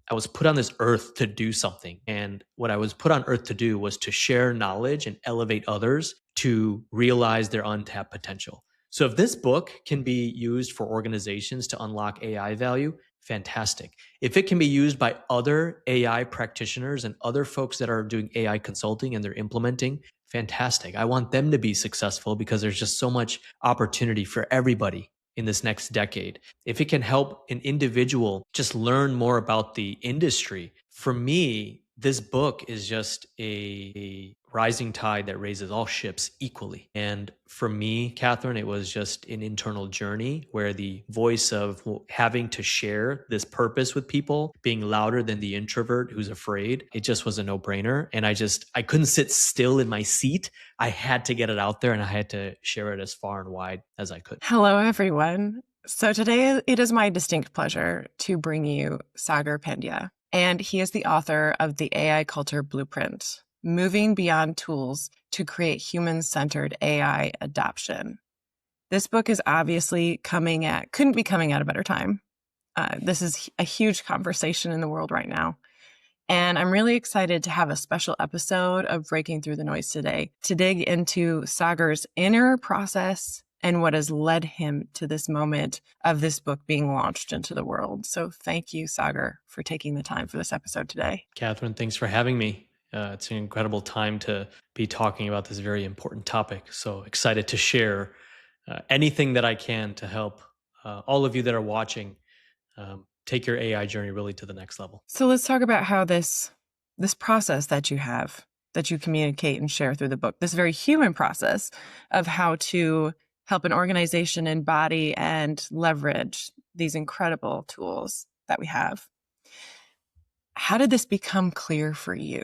I was put on this earth to do something. And what I was put on earth to do was to share knowledge and elevate others to realize their untapped potential. So if this book can be used for organizations to unlock AI value, fantastic. If it can be used by other AI practitioners and other folks that are doing AI consulting and they're implementing, fantastic. I want them to be successful because there's just so much opportunity for everybody in this next decade. If it can help an individual just learn more about the industry, for me, this book is just a rising tide that raises all ships equally. And for me, Catherine, it was just an internal journey where the voice of having to share this purpose with people, being louder than the introvert who's afraid, it just was a no-brainer. And I couldn't sit still in my seat. I had to get it out there and I had to share it as far and wide as I could. Hello, everyone. So today it is my distinct pleasure to bring you Sagar Pandya, and he is the author of The AI Culture Blueprint, Moving Beyond Tools to Create Human-Centered AI Adoption. This book is obviously couldn't be coming at a better time. This is a huge conversation in the world right now. And I'm really excited to have a special episode of Breaking Through the Noise today to dig into Sagar's inner process and what has led him to this moment of this book being launched into the world. So thank you, Sagar, for taking the time for this episode today. Catherine, thanks for having me. It's an incredible time to be talking about this very important topic. So excited to share anything that I can to help all of you that are watching take your AI journey really to the next level. So let's talk about how this process that you have, that you communicate and share through the book, this very human process of how to help an organization embody and leverage these incredible tools that we have. How did this become clear for you?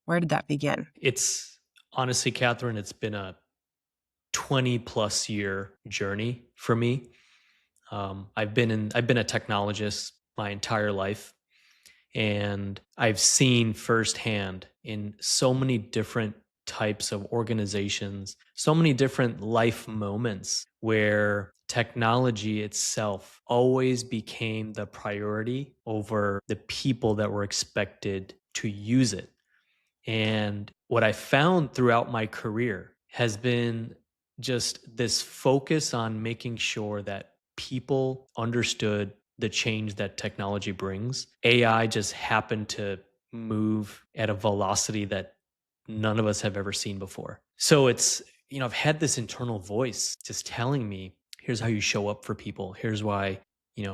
Where did that begin? It's honestly, Catherine, it's been a 20 plus year journey for me. I've been a technologist my entire life, and I've seen firsthand in so many different types of organizations, so many different life moments where technology itself always became the priority over the people that were expected to use it. And what I found throughout my career has been just this focus on making sure that people understood the change that technology brings. AI just happened to move at a velocity that none of us have ever seen before. So I've had this internal voice just telling me, here's how you show up for people. Here's why,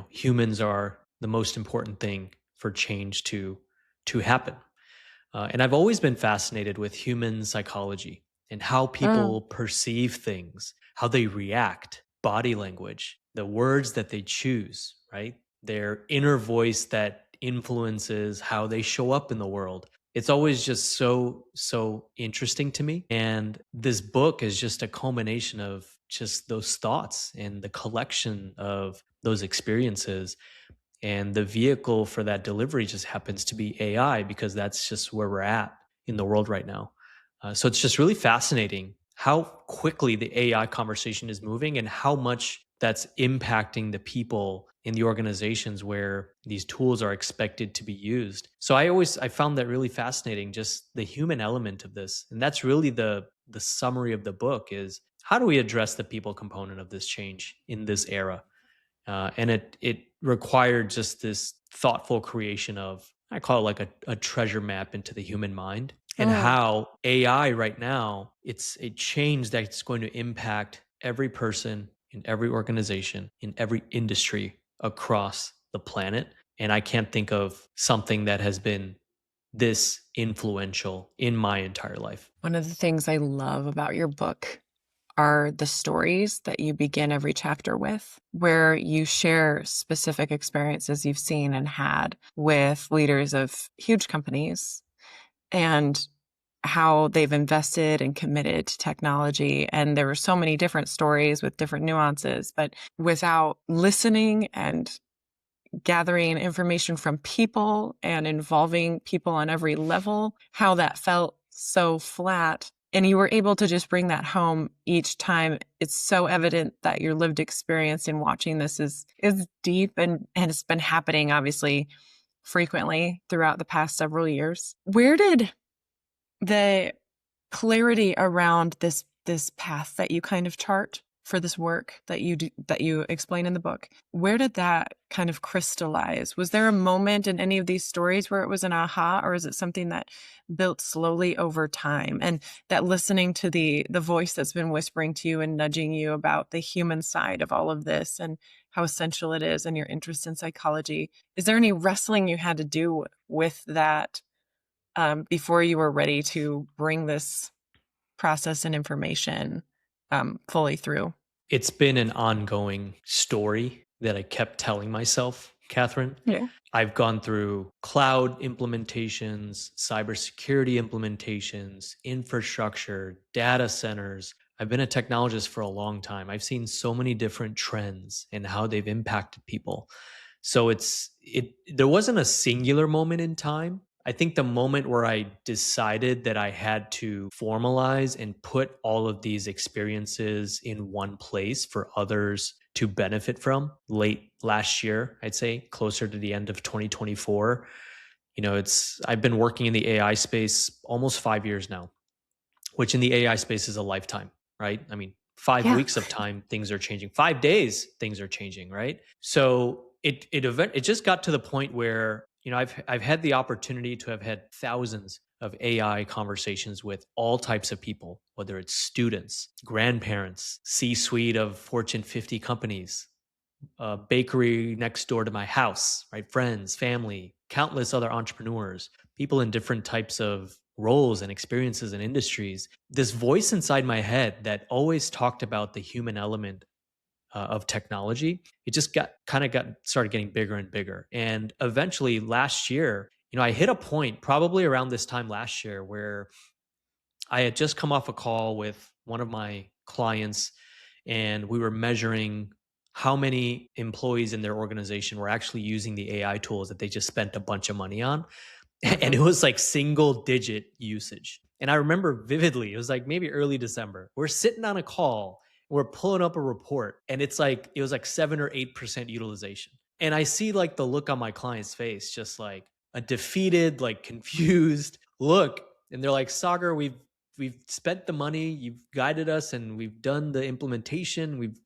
humans are the most important thing for change to happen. And I've always been fascinated with human psychology and how people perceive things, how they react, body language, the words that they choose, right? Their inner voice that influences how they show up in the world. It's always just so interesting to me. And this book is just a culmination of just those thoughts and the collection of those experiences. And the vehicle for that delivery just happens to be AI because that's just where we're at in the world right now. So it's just really fascinating how quickly the AI conversation is moving and how much that's impacting the people in the organizations where these tools are expected to be used. So I found that really fascinating, just the human element of this. And that's really the summary of the book is how do we address the people component of this change in this era? And it required just this thoughtful creation of, I call it like a treasure map into the human mind and how AI right now, it's a change that's going to impact every person in every organization, in every industry across the planet. And I can't think of something that has been this influential in my entire life. One of the things I love about your book are the stories that you begin every chapter with, where you share specific experiences you've seen and had with leaders of huge companies and how they've invested and committed to technology. And there were so many different stories with different nuances, but without listening and gathering information from people and involving people on every level, how that felt so flat. And you were able to just bring that home each time. It's so evident that your lived experience in watching this is deep and it's been happening, obviously, frequently throughout the past several years. Where did the clarity around this path that you kind of chart for this work that you do, that you explain in the book, where did that kind of crystallize? Was there a moment in any of these stories where it was an aha, or is it something that built slowly over time, and that listening to the voice that's been whispering to you and nudging you about the human side of all of this and how essential it is and your interest in psychology, is there any wrestling you had to do with that before you were ready to bring this process and information fully through? It's been an ongoing story that I kept telling myself, Catherine. Yeah. I've gone through cloud implementations, cybersecurity implementations, infrastructure, data centers. I've been a technologist for a long time. I've seen so many different trends and how they've impacted people. So there wasn't a singular moment in time. I think the moment where I decided that I had to formalize and put all of these experiences in one place for others to benefit from, late last year, I'd say, closer to the end of 2024. I've been working in the AI space almost 5 years now, which in the AI space is a lifetime, right? I mean, five Yeah. weeks of time, things are changing. 5 days, things are changing, right? So it just got to the point where I've had the opportunity to have had thousands of AI conversations with all types of people, whether it's students, grandparents, C-suite of Fortune 50 companies, a bakery next door to my house, right? Friends, family, countless other entrepreneurs, people in different types of roles and experiences and industries. This voice inside my head that always talked about the human element of technology, it just got started getting bigger and bigger. And eventually last year, I hit a point probably around this time last year where I had just come off a call with one of my clients, and we were measuring how many employees in their organization were actually using the AI tools that they just spent a bunch of money on. And Hmm. it was like single digit usage. And I remember vividly, it was like maybe early December. We're sitting on a call, we're pulling up a report, and it was like 7 or 8% utilization. And I see like the look on my client's face, just like a defeated, like confused look. And they're like, Sagar, we've spent the money, you've guided us, and we've done the implementation. We've,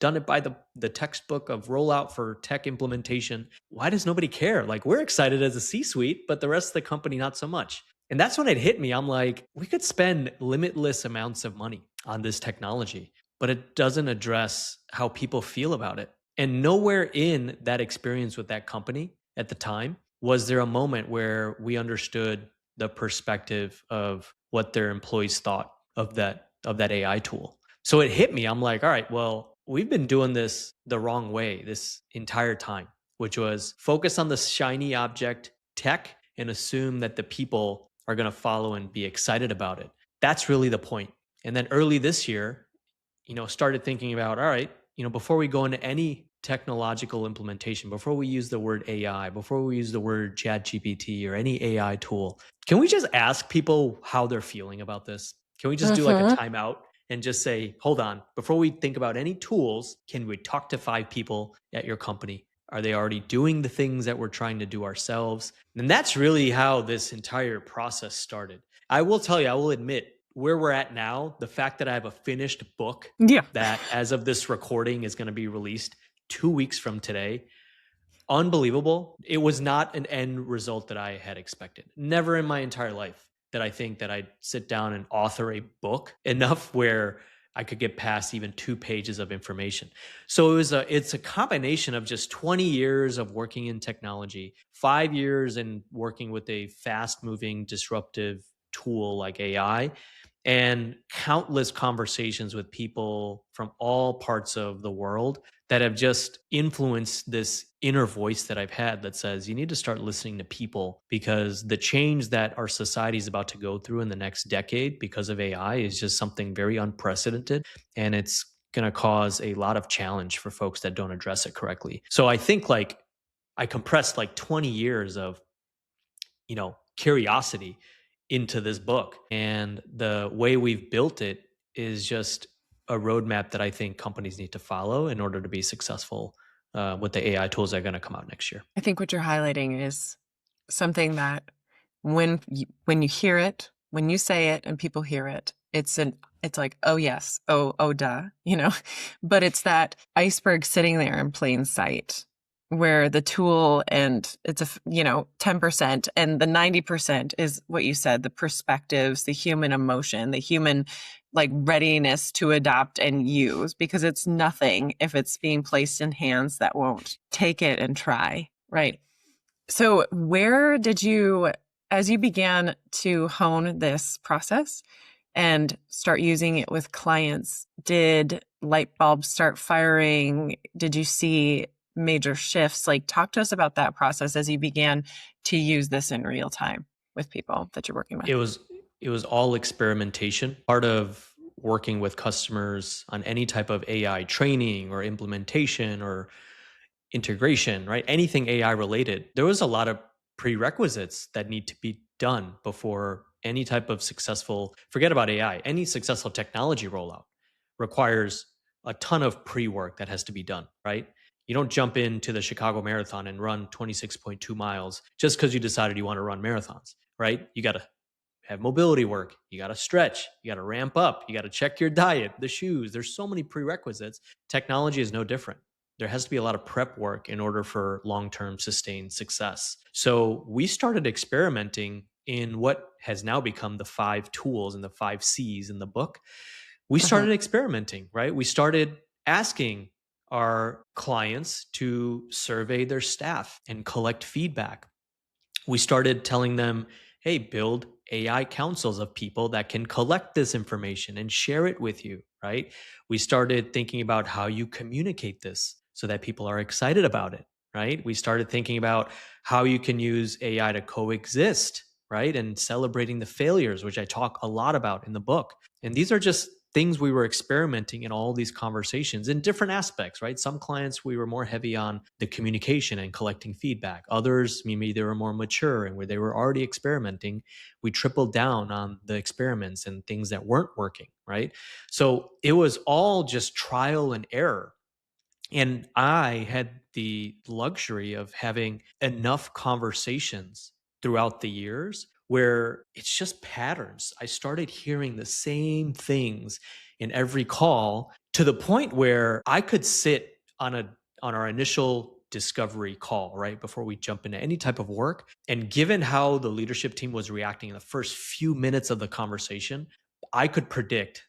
done it by the textbook of rollout for tech implementation. Why does nobody care? Like, we're excited as a C-suite, but the rest of the company not so much. And that's when it hit me. I'm like, we could spend limitless amounts of money on this technology, but it doesn't address how people feel about it. And nowhere in that experience with that company at the time was there a moment where we understood the perspective of what their employees thought of that AI tool. So it hit me. I'm like, all right, well, we've been doing this the wrong way this entire time, which was focus on the shiny object tech and assume that the people are going to follow and be excited about it. That's really the point. And then early this year, started thinking about, all right, before we go into any technological implementation, before we use the word AI, before we use the word chat GPT or any AI tool, can we just ask people how they're feeling about this? Can we just do like a Hmm. timeout and just say, hold on, before we think about any tools, can we talk to 5 people at your company? Are they already doing the things that we're trying to do ourselves? And that's really how this entire process started. I will tell you, I will admit, where we're at now, the fact that I have a finished book Yeah. that, as of this recording, is going to be released 2 weeks from today, unbelievable. It was not an end result that I had expected. Never in my entire life that I think that I'd sit down and author a book enough where I could get past even 2 pages of information. So it's a combination of just 20 years of working in technology, 5 years in working with a fast moving, disruptive tool like AI, and countless conversations with people from all parts of the world that have just influenced this inner voice that I've had that says you need to start listening to people, because the change that our society is about to go through in the next decade because of AI is just something very unprecedented, and it's going to cause a lot of challenge for folks that don't address it correctly. So I think like I compressed like 20 years of curiosity into this book. And the way we've built it is just a roadmap that I think companies need to follow in order to be successful with the AI tools that are going to come out next year. I think what you're highlighting is something that when you hear it, when you say it and people hear it, it's like, oh yes, oh duh, but it's that iceberg sitting there in plain sight where the tool and it's 10% and the 90% is what you said, the perspectives, the human emotion, the human like readiness to adopt and use, because it's nothing if it's being placed in hands that won't take it and try, right? So where did you, as you began to hone this process and start using it with clients, did light bulbs start firing? Did you see major shifts? Like, talk to us about that process as you began to use this in real time with people that you're working with. It was it was all experimentation. Part of working with customers on any type of AI training or implementation or integration, right? Anything AI related, there was a lot of prerequisites that need to be done before any type of successful, forget about AI, any successful technology rollout requires a ton of pre work that has to be done, right? You don't jump into the Chicago Marathon and run 26.2 miles just because you decided you want to run marathons, right? You got to have mobility work. You got to stretch. You got to ramp up. You got to check your diet, the shoes. There's so many prerequisites. Technology is no different. There has to be a lot of prep work in order for long term sustained success. So we started experimenting in what has now become the 5 tools and the 5 C's in the book. We Uh-huh. started experimenting, right? We started asking our clients to survey their staff and collect feedback. We started telling them, hey, build AI councils of people that can collect this information and share it with you, right? We started thinking about how you communicate this so that people are excited about it, right? We started thinking about how you can use AI to coexist, right? And celebrating the failures, which I talk a lot about in the book. And these are just things we were experimenting in all these conversations in different aspects, right? Some clients we were more heavy on the communication and collecting feedback. Others, maybe they were more mature and where they were already experimenting, we tripled down on the experiments and things that weren't working, right? So it was all just trial and error. And I had the luxury of having enough conversations throughout the years where it's just patterns. I started hearing the same things in every call to the point where I could sit on our initial discovery call, right? Before we jump into any type of work. And given how the leadership team was reacting in the first few minutes of the conversation, I could predict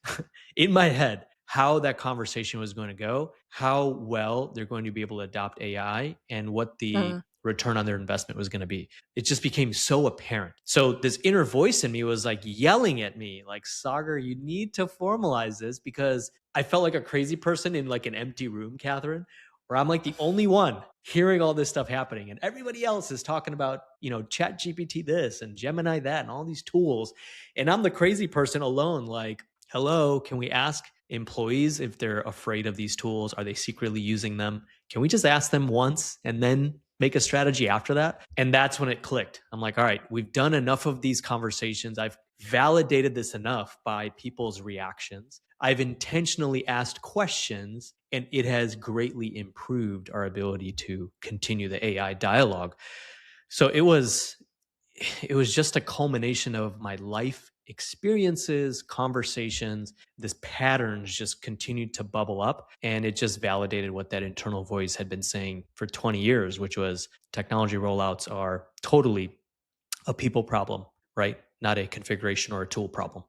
in my head how that conversation was going to go, how well they're going to be able to adopt AI, and what the Uh, return on their investment was going to be. It just became so apparent. So this inner voice in me was like yelling at me, like, Sagar, you need to formalize this, because I felt like a crazy person in like an empty room, Catherine, where I'm like the only one hearing all this stuff happening. And everybody else is talking about, Chat GPT this and Gemini that and all these tools. And I'm the crazy person alone, like, hello, can we ask employees if they're afraid of these tools? Are they secretly using them? Can we just ask them once and then make a strategy after that? And that's when it clicked. I'm like, all right, we've done enough of these conversations. I've validated this enough by people's reactions. I've intentionally asked questions, and it has greatly improved our ability to continue the AI dialogue. So it was just a culmination of my life experiences, conversations, this patterns just continued to bubble up, and it just validated what that internal voice had been saying for 20 years, which was technology rollouts are totally a people problem, right? Not a configuration or a tool problem.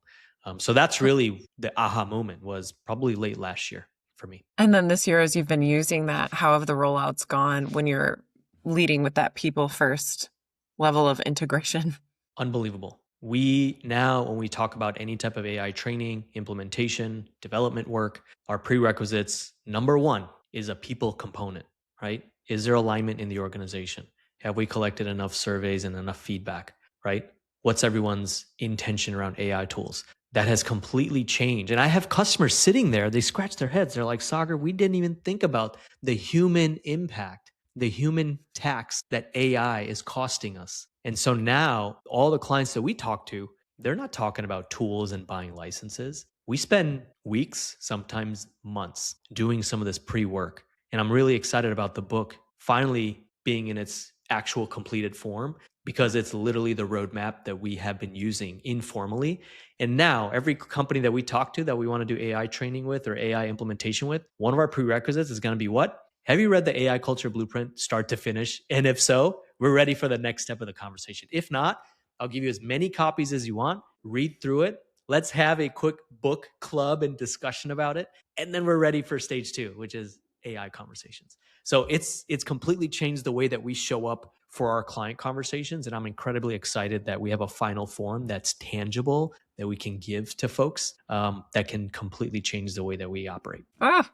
So that's really the aha moment, was probably late last year for me. and then this year, as you've been using that, how have the rollouts gone when you're leading with that people first level of integration? Unbelievable. We now, when we talk about any type of AI training, implementation, development work, our prerequisites, number one is a people component, right? Is there alignment in the organization? Have we collected enough surveys and enough feedback, right? What's everyone's intention around AI tools? That has completely changed. And I have customers sitting there, they scratch their heads. They're like, Sagar, we didn't even think about the human impact, the human tax that AI is costing us. And so now all the clients that we talk to, they're not talking about tools and buying licenses. We spend weeks, sometimes months, doing some of this pre work. And I'm really excited about the book finally being in its actual completed form because it's literally the roadmap that we have been using informally. And now every company that we talk to that we want to do AI training with or AI implementation with, one of our prerequisites is going to be what? Have you read the AI culture blueprint start to finish? And if so, we're ready for the next step of the conversation. If not, I'll give you as many copies as you want, read through it. Let's have a quick book club and discussion about it. And then we're ready for stage 2, which is AI conversations. So it's completely changed the way that we show up for our client conversations. And I'm incredibly excited that we have a final form that's tangible that we can give to folks that can completely change the way that we operate. Ah,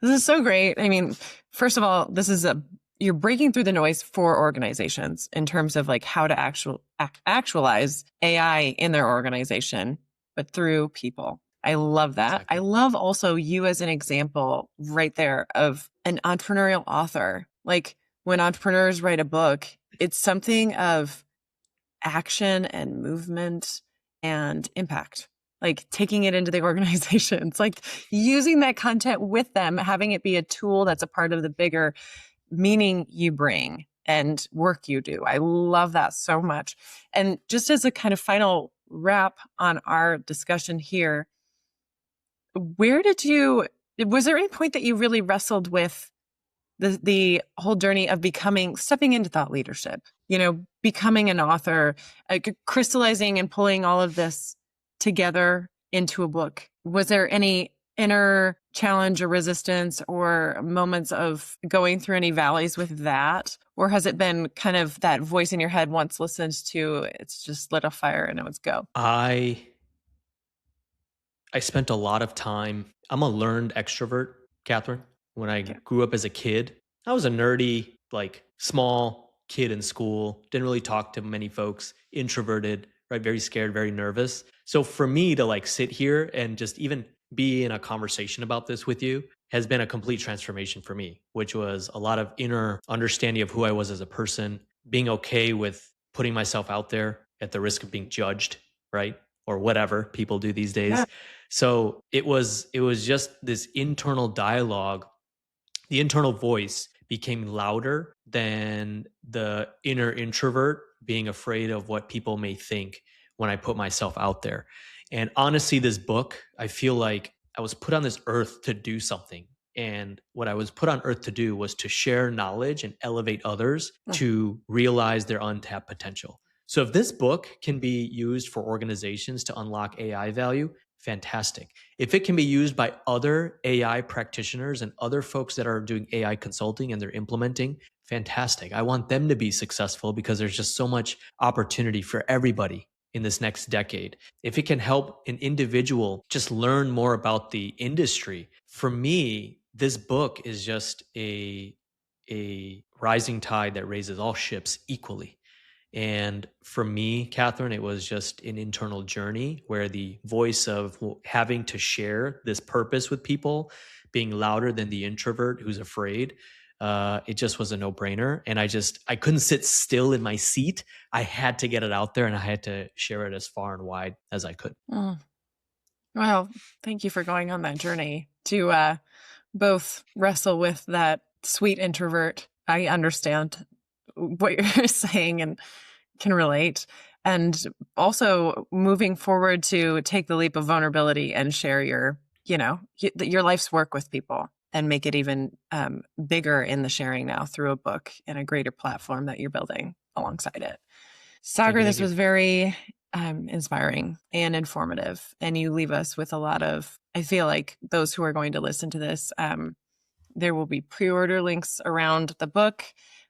this is so great. I mean, first of all, you're breaking through the noise for organizations in terms of like how to actualize AI in their organization, but through people. I love that. Exactly. I love also you as an example right there of an entrepreneurial author. Like when entrepreneurs write a book, it's something of action and movement and impact, like taking it into the organization. It's like using that content with them, having it be a tool that's a part of the bigger meaning you bring and work you do. I love that so much. And just as a kind of final wrap on our discussion here, was there any point that you really wrestled with the whole journey of stepping into thought leadership, becoming an author, crystallizing and pulling all of this together into a book? Was there any inner challenge or resistance or moments of going through any valleys with that? Or has it been kind of that voice in your head once listened to, it's just lit a fire and it was go? I spent a lot of time. I'm a learned extrovert, Catherine. When I Yeah. grew up as a kid, I was a nerdy, like small kid in school, didn't really talk to many folks, introverted, right? Very scared, very nervous. So for me to like sit here and just even be in a conversation about this with you has been a complete transformation for me, which was a lot of inner understanding of who I was as a person, being okay with putting myself out there at the risk of being judged, right? Or whatever people do these Yeah. days. So it was just this internal dialogue. The internal voice became louder than the inner introvert being afraid of what people may think when I put myself out there. And honestly, this book, I feel like I was put on this earth to do something. And what I was put on earth to do was to share knowledge and elevate others to realize their untapped potential. So if this book can be used for organizations to unlock AI value, fantastic. If it can be used by other AI practitioners and other folks that are doing AI consulting and they're implementing, fantastic. I want them to be successful because there's just so much opportunity for everybody in this next decade. If it can help an individual just learn more about the industry, for me, this book is just a rising tide that raises all ships equally. And for me, Catherine, it was just an internal journey where the voice of having to share this purpose with people, being louder than the introvert who's afraid, it just was a no-brainer. And I couldn't sit still in my seat. I had to get it out there and I had to share it as far and wide as I could. Well, thank you for going on that journey to both wrestle with that sweet introvert. I understand what you're saying and can relate. And also moving forward to take the leap of vulnerability and share your life's work with people and make it even bigger in the sharing now through a book and a greater platform that you're building alongside it. Sagar, this was very inspiring and informative. And you leave us with a lot of, I feel like those who are going to listen to this, there will be pre-order links around the book.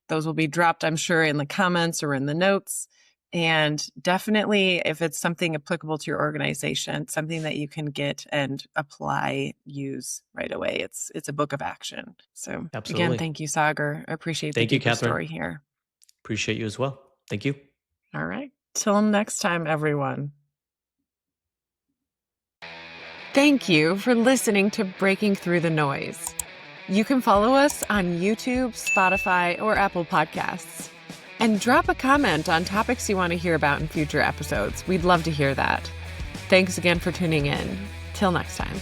Those will be dropped, I'm sure, in the comments or in the notes. And definitely, if it's something applicable to your organization, something that you can get and apply, use right away. It's a book of action. So Absolutely. Again, thank you, Sagar. I appreciate Thank the you, deeper Catherine. story here. Appreciate you as well. Thank you. All right. Till next time, everyone. Thank you for listening to Breaking Through the Noise. You can follow us on YouTube, Spotify, or Apple Podcasts. And drop a comment on topics you want to hear about in future episodes. We'd love to hear that. Thanks again for tuning in. Till next time.